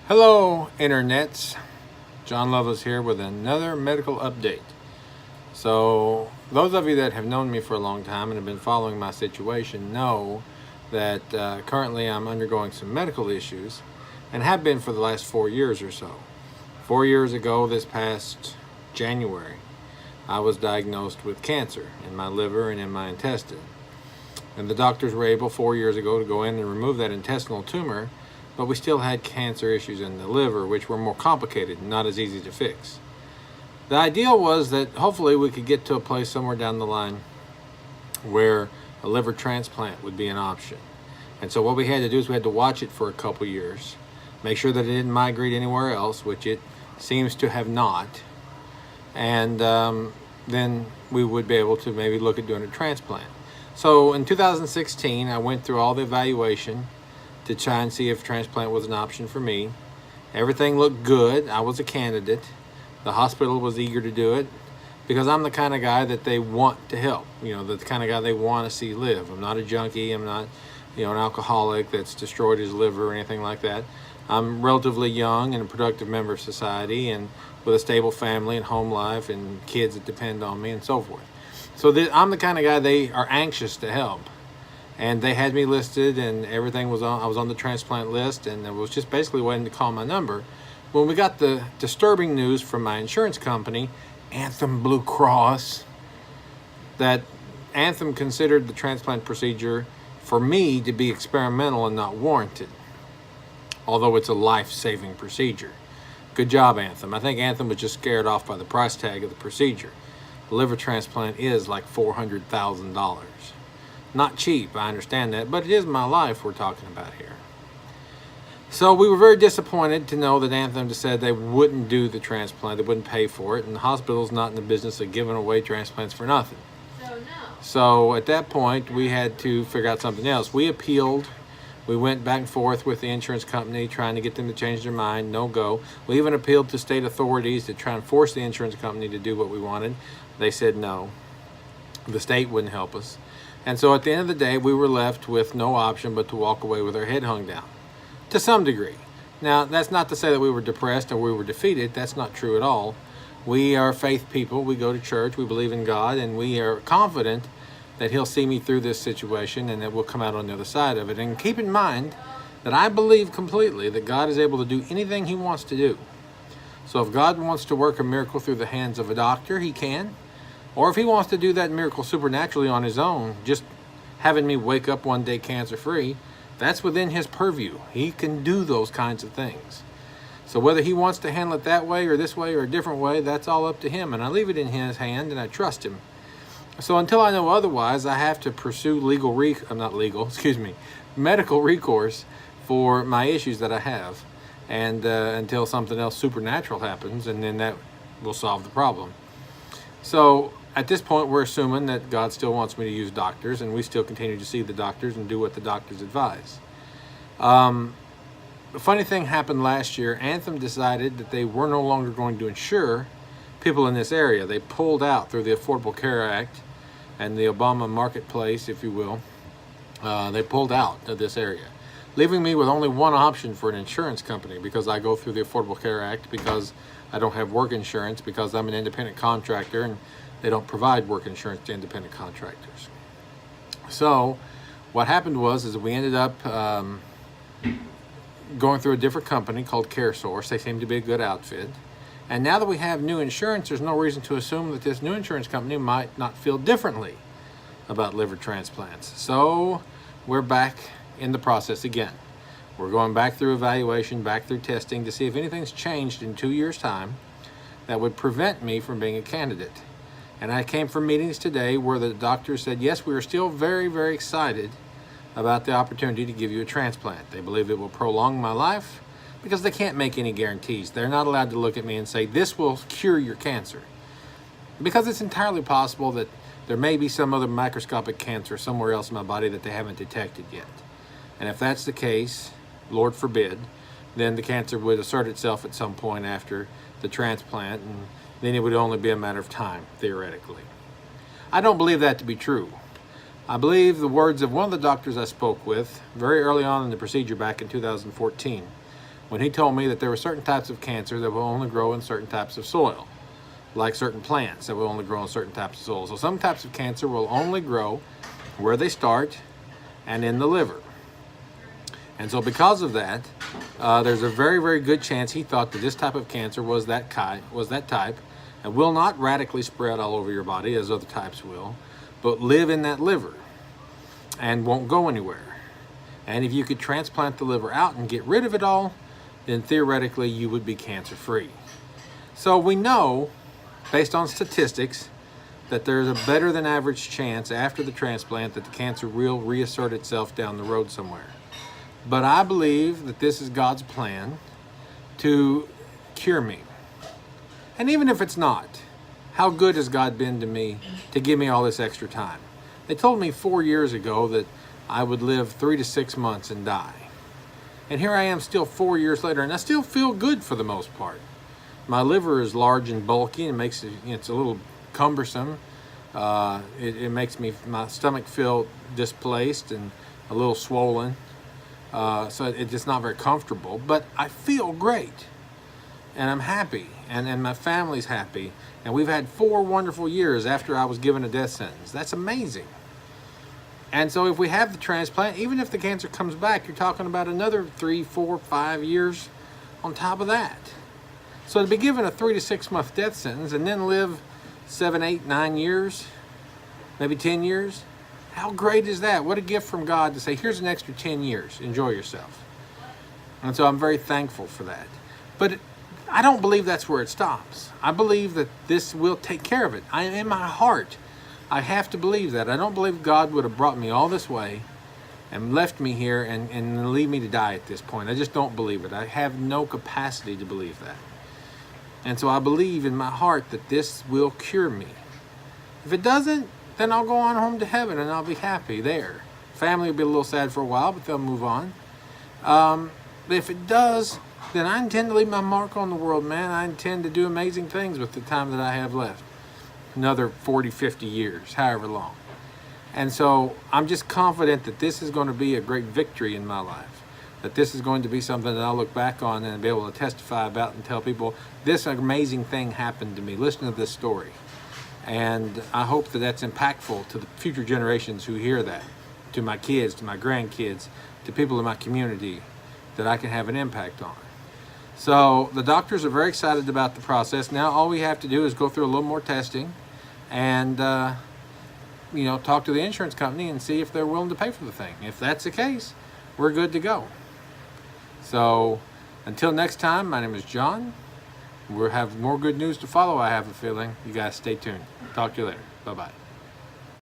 Hello, internets. John Lovelace here with another medical update. So, those of you that have known me for a long time and have been following my situation know that currently I'm undergoing some medical issues and have been for the last 4 years or so. 4 years ago, this past January, I was diagnosed with cancer in my liver and in my intestine. And the doctors were able 4 years ago to go in and remove that intestinal tumor, but we still had cancer issues in the liver, which were more complicated and not as easy to fix. The ideal was that hopefully we could get to a place somewhere down the line where a liver transplant would be an option. And so what we had to do is we had to watch it for a couple years, make sure that it didn't migrate anywhere else, which it seems to have not, and then we would be able to maybe look at doing a transplant. So in 2016, I went through all the evaluation to try and see if transplant was an option for me. Everything looked good. I was a candidate. The hospital was eager to do it because I'm the kind of guy that they want to help. You know, the kind of guy they want to see live. I'm not a junkie. I'm not, an alcoholic that's destroyed his liver or anything like that. I'm relatively young and a productive member of society and with a stable family and home life and kids that depend on me and so forth. So I'm the kind of guy they are anxious to help. And they had me listed and everything was on. I was on the transplant list and I was just basically waiting to call my number. When we got the disturbing news from my insurance company, Anthem Blue Cross, that Anthem considered the transplant procedure for me to be experimental and not warranted, although it's a life-saving procedure. Good job, Anthem. I think Anthem was just scared off by the price tag of the procedure. The liver transplant is like $400,000. Not cheap, I understand that, but it is my life we're talking about here. So we were very disappointed to know that Anthem just said they wouldn't do the transplant, they wouldn't pay for it, and the hospital's not in the business of giving away transplants for nothing. So at that point, we had to figure out something else. We appealed. We went back and forth with the insurance company trying to get them to change their mind, no go. We even appealed to state authorities to try and force the insurance company to do what we wanted. They said no. The state wouldn't help us. And so at the end of the day, we were left with no option but to walk away with our head hung down, to some degree. Now, that's not to say that we were depressed or we were defeated. That's not true at all. We are faith people. We go to church. We believe in God, and we are confident that He'll see me through this situation and that we'll come out on the other side of it. And keep in mind that I believe completely that God is able to do anything He wants to do. So if God wants to work a miracle through the hands of a doctor, He can. Or if He wants to do that miracle supernaturally on His own, just having me wake up one day cancer-free, that's within His purview. He can do those kinds of things. So whether He wants to handle it that way or this way or a different way, that's all up to Him. And I leave it in His hand and I trust Him. So until I know otherwise, I have to pursue medical recourse for my issues that I have. And until something else supernatural happens, and then that will solve the problem. So at this point, we're assuming that God still wants me to use doctors, and we still continue to see the doctors and do what the doctors advise. The funny thing happened last year. Anthem decided that they were no longer going to insure people in this area. They pulled out through the Affordable Care Act and the Obama marketplace, if you will. They pulled out of this area, leaving me with only one option for an insurance company because I go through the Affordable Care Act, because I don't have work insurance, because I'm an independent contractor and they don't provide work insurance to independent contractors. So what happened was we ended up going through a different company called CareSource. They seem to be a good outfit. And now that we have new insurance, there's no reason to assume that this new insurance company might not feel differently about liver transplants. So we're back in the process again. We're going back through evaluation, back through testing to see if anything's changed in 2 years' time that would prevent me from being a candidate. And I came from meetings today where the doctor said, yes, we are still very, very excited about the opportunity to give you a transplant. They believe it will prolong my life because they can't make any guarantees. They're not allowed to look at me and say, this will cure your cancer. Because it's entirely possible that there may be some other microscopic cancer somewhere else in my body that they haven't detected yet. And if that's the case, Lord forbid, then the cancer would assert itself at some point after the transplant, and then it would only be a matter of time, theoretically. I don't believe that to be true. I believe the words of one of the doctors I spoke with very early on in the procedure back in 2014, when he told me that there were certain types of cancer that will only grow in certain types of soil, like certain plants that will only grow in certain types of soil. So some types of cancer will only grow where they start and in the liver. And so because of that, there's a very, very good chance he thought that this type of cancer was that type, and will not radically spread all over your body as other types will, but live in that liver and won't go anywhere. And if you could transplant the liver out and get rid of it all, then theoretically you would be cancer-free. So we know, based on statistics, that there's a better than average chance after the transplant that the cancer will reassert itself down the road somewhere. But I believe that this is God's plan to cure me. And even if it's not, how good has God been to me to give me all this extra time? They told me 4 years ago that I would live 3 to 6 months and die. And here I am still 4 years later, and I still feel good for the most part. My liver is large and bulky and makes it, it's a little cumbersome. It makes my stomach feel displaced and a little swollen. So it's just not very comfortable, but I feel great. And I'm happy, and my family's happy. And we've had 4 wonderful years after I was given a death sentence. That's amazing. And so if we have the transplant, even if the cancer comes back, you're talking about another 3, 4, 5 years on top of that. So to be given a 3 to 6 month death sentence and then live 7, 8, 9 years, maybe 10 years, how great is that? What a gift from God to say, here's an extra 10 years. Enjoy yourself. And so I'm very thankful for that. But I don't believe that's where it stops. I believe that this will take care of it. In my heart, I have to believe that. I don't believe God would have brought me all this way and left me here and leave me to die at this point. I just don't believe it. I have no capacity to believe that. And so I believe in my heart that this will cure me. If it doesn't, then I'll go on home to heaven and I'll be happy there. Family will be a little sad for a while, but they'll move on. But if it does, then I intend to leave my mark on the world, man. I intend to do amazing things with the time that I have left. Another 40, 50 years, however long. And so I'm just confident that this is going to be a great victory in my life. That this is going to be something that I'll look back on and be able to testify about and tell people, this amazing thing happened to me. Listen to this story. And I hope that that's impactful to the future generations who hear that, to my kids, to my grandkids, to people in my community, that I can have an impact on. So the doctors are very excited about the process. Now all we have to do is go through a little more testing and talk to the insurance company and see if they're willing to pay for the thing. If that's the case, we're good to go. So until next time, my name is John. We'll have more good news to follow, I have a feeling. You guys stay tuned. Talk to you later. Bye-bye.